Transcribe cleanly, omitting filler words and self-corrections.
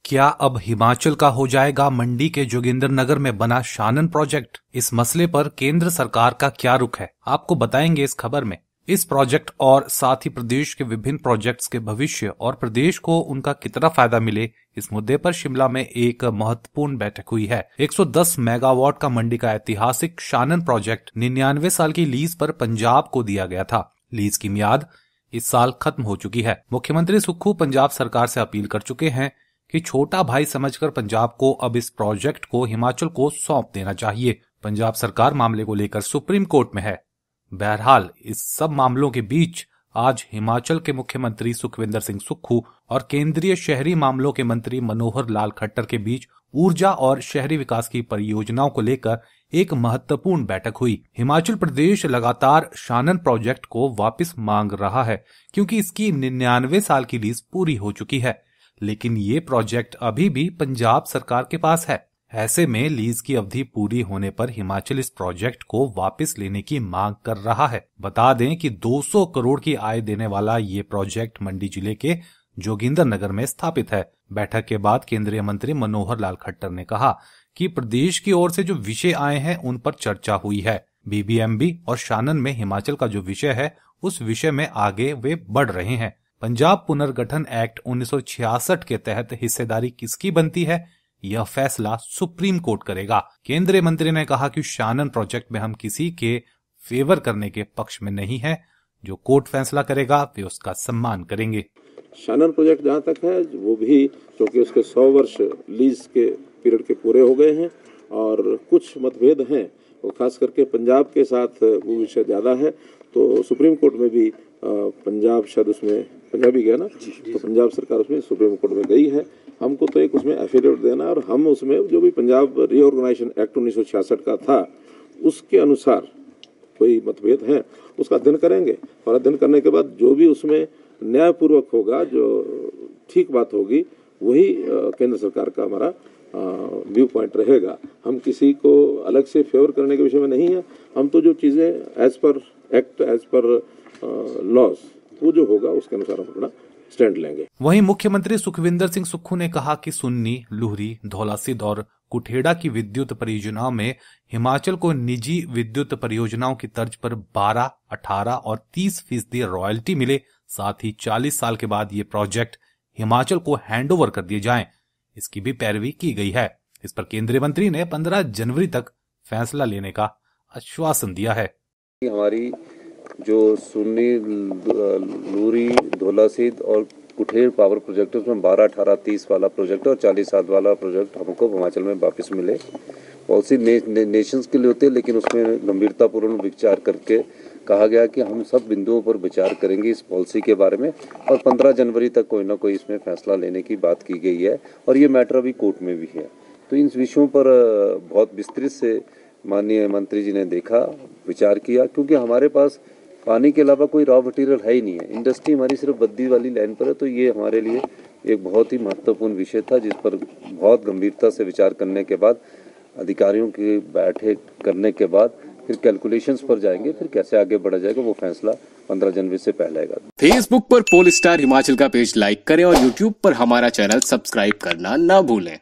क्या अब हिमाचल का हो जाएगा मंडी के जोगिंद्रनगर में बना शानन प्रोजेक्ट? इस मसले पर केंद्र सरकार का क्या रुख है, आपको बताएंगे इस खबर में। इस प्रोजेक्ट और साथ ही प्रदेश के विभिन्न प्रोजेक्ट्स के भविष्य और प्रदेश को उनका कितना फायदा मिले, इस मुद्दे पर शिमला में एक महत्वपूर्ण बैठक हुई है। 110 मेगावाट का मंडी का ऐतिहासिक शानन प्रोजेक्ट 99 साल की लीज पर पंजाब को दिया गया था। लीज की मियाद इस साल खत्म हो चुकी है। मुख्यमंत्री सुक्खू पंजाब सरकार से अपील कर चुके हैं कि छोटा भाई समझकर पंजाब को अब इस प्रोजेक्ट को हिमाचल को सौंप देना चाहिए। पंजाब सरकार मामले को लेकर सुप्रीम कोर्ट में है। बहरहाल इस सब मामलों के बीच आज हिमाचल के मुख्यमंत्री सुखविंदर सिंह सुक्खू और केंद्रीय शहरी मामलों के मंत्री मनोहर लाल खट्टर के बीच ऊर्जा और शहरी विकास की परियोजनाओं को लेकर एक महत्वपूर्ण बैठक हुई। हिमाचल प्रदेश लगातार शानन प्रोजेक्ट को वापस मांग रहा है क्योंकि इसकी 99 साल की लीज पूरी हो चुकी है, लेकिन ये प्रोजेक्ट अभी भी पंजाब सरकार के पास है। ऐसे में लीज की अवधि पूरी होने पर हिमाचल इस प्रोजेक्ट को वापस लेने की मांग कर रहा है। बता दें कि 200 करोड़ की आय देने वाला ये प्रोजेक्ट मंडी जिले के जोगिंद्रनगर में स्थापित है। बैठक के बाद केंद्रीय मंत्री मनोहर लाल खट्टर ने कहा कि प्रदेश की ओर से जो विषय आए हैं उन पर चर्चा हुई है। बीबीएमबी और शानन में हिमाचल का जो विषय है उस विषय में आगे वे बढ़ रहे हैं। पंजाब पुनर्गठन एक्ट 1966 के तहत हिस्सेदारी किसकी बनती है, यह फैसला सुप्रीम कोर्ट करेगा। केंद्रीय मंत्री ने कहा कि शानन प्रोजेक्ट में हम किसी के फेवर करने के पक्ष में नहीं है। जो कोर्ट फैसला करेगा वे उसका सम्मान करेंगे। शानन प्रोजेक्ट जहाँ तक है वो भी, क्योंकि उसके 100 वर्ष लीज के पीरियड के पूरे हो गए हैं और कुछ मतभेद हैं, और खास करके पंजाब के साथ वो विषय ज़्यादा है, तो सुप्रीम कोर्ट में भी पंजाब शायद उसमें पंजाबी गया ना, तो पंजाब सरकार उसमें सुप्रीम कोर्ट में गई है। हमको तो एक उसमें एफिडेविट देना, और हम उसमें जो भी पंजाब रीऑर्गेनाइजेशन एक्ट 1966 का था उसके अनुसार कोई मतभेद है उसका अध्ययन करेंगे, और अध्ययन करने के बाद जो भी उसमें न्यायपूर्वक होगा, जो ठीक बात होगी, वही केंद्र सरकार का हमारा व्यू पॉइंट रहेगा। हम किसी को अलग से फेवर करने के विषय में नहीं है। हम तो जो चीज़ें as per act, as per laws, वो जो होगा उसके अनुसार हम अपना स्टैंड लेंगे। वहीं मुख्यमंत्री सुखविंदर सिंह सुक्खू ने कहा कि सुन्नी, लुहरी, धौलासिद्ध और कुठेड़ा की विद्युत परियोजनाओं में हिमाचल को निजी विद्युत परियोजनाओं की तर्ज पर 12, 18 और 30% रॉयल्टी मिले। साथ ही 40 साल के बाद ये प्रोजेक्ट हिमाचल को हैंडओवर कर दिए जाएं, इसकी भी पैरवी की गई है। इस पर केंद्रीय मंत्री ने 15 जनवरी तक फैसला लेने का आश्वासन दिया है। हमारी जो सुन्नी, लूरी, धौलासिद्ध और कुठेड़ पावर प्रोजेक्ट, उसमें 12, 18, 30 वाला प्रोजेक्ट और 40 साल वाला प्रोजेक्ट हमको हिमाचल में वापस मिले। पॉलिसी नेशंस के लिए होते हैं, लेकिन उसमें गंभीरतापूर्ण विचार करके कहा गया कि हम सब बिंदुओं पर विचार करेंगे इस पॉलिसी के बारे में, और 15 जनवरी तक कोई ना कोई इसमें फैसला लेने की बात की गई है, और ये मैटर अभी कोर्ट में भी है। तो इन विषयों पर बहुत विस्तृत से माननीय मंत्री जी ने देखा, विचार किया, क्योंकि हमारे पास पानी के अलावा कोई रॉ मटेरियल है ही नहीं है। इंडस्ट्री हमारी सिर्फ बद्दी वाली लाइन पर है, तो ये हमारे लिए एक बहुत ही महत्वपूर्ण विषय था, जिस पर बहुत गंभीरता से विचार करने के बाद, अधिकारियों के बैठे करने के बाद फिर कैलकुलेशंस पर जाएंगे, फिर कैसे आगे बढ़ा जाएगा वो फैसला 15 जनवरी से पहले आएगा। फेसबुक पर पोल स्टार हिमाचल का पेज लाइक करें और यूट्यूब पर हमारा चैनल सब्सक्राइब करना ना भूलें।